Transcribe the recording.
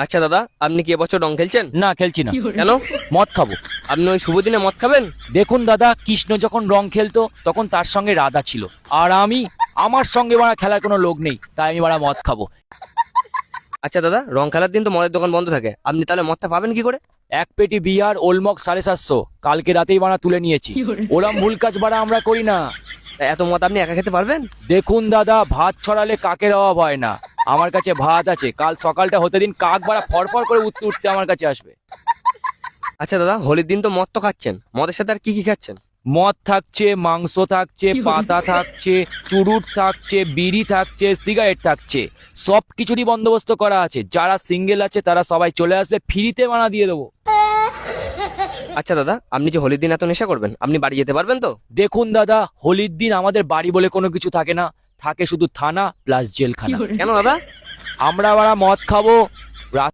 আচ্ছা দাদা, আপনি কি এবছর রং খেলছেন? না, খেলছি না। কেন? মদ খাবো। আপনি ওই শুভ দিনে মদ খাবেন? দেখুন দাদা, কৃষ্ণ যখন রং খেলতো তখন তার সঙ্গে রাধা ছিল, আর আমার সঙ্গে বাড়া খেলার কোনো লোক নেই, তাই আমি বাড়া মদ খাবো। আচ্ছা দাদা, রং খেলার দিন তো মদের দোকান বন্ধ থাকে, আপনি তাহলে মদটা পাবেন কি করে? এক পেটি বিয়ার ওলমক 750, কালকে রাতেই বাড়া তুলে নিয়েছি। ওরম ভুল কাজ বাড়া আমরা করি না। তা এত মদ আপনি একা খেতে পারবেন? দেখুন দাদা, ভাত ছড়ালে কাকের অভাব হয় না। আমার কাছে ভাত আছে, কাল সকালটা হতে দিন, কাক বাড়া ফরফর করে উঠতে উঠতে আমার কাছে আসবে। আচ্ছা দাদা, হোলির দিন তো মদ তো খাচ্ছেন, মদের সাথে আর কি কি খাচ্ছেন? মদ থাকছে, মাংস থাকছে, পাতা থাকছে, চুরুট থাকছে, বিড়ি থাকছে, সিগারেট থাকছে, সব কিছুরই বন্দোবস্ত করা আছে। যারা সিঙ্গেল আছে তারা সবাই চলে আসবে, ফ্রিতে বানা দিয়ে দেবো। আচ্ছা দাদা, আপনি যে হোলির দিন এত নেশা করবেন, আপনি বাড়ি যেতে পারবেন তো? দেখুন দাদা, হোলির দিন আমাদের বাড়ি বলে কোনো কিছু থাকে না, থাকে শুধু থানা প্লাস জেলখানা। কেন দাদা? আমরা বাড়া মদ খাবো, রাত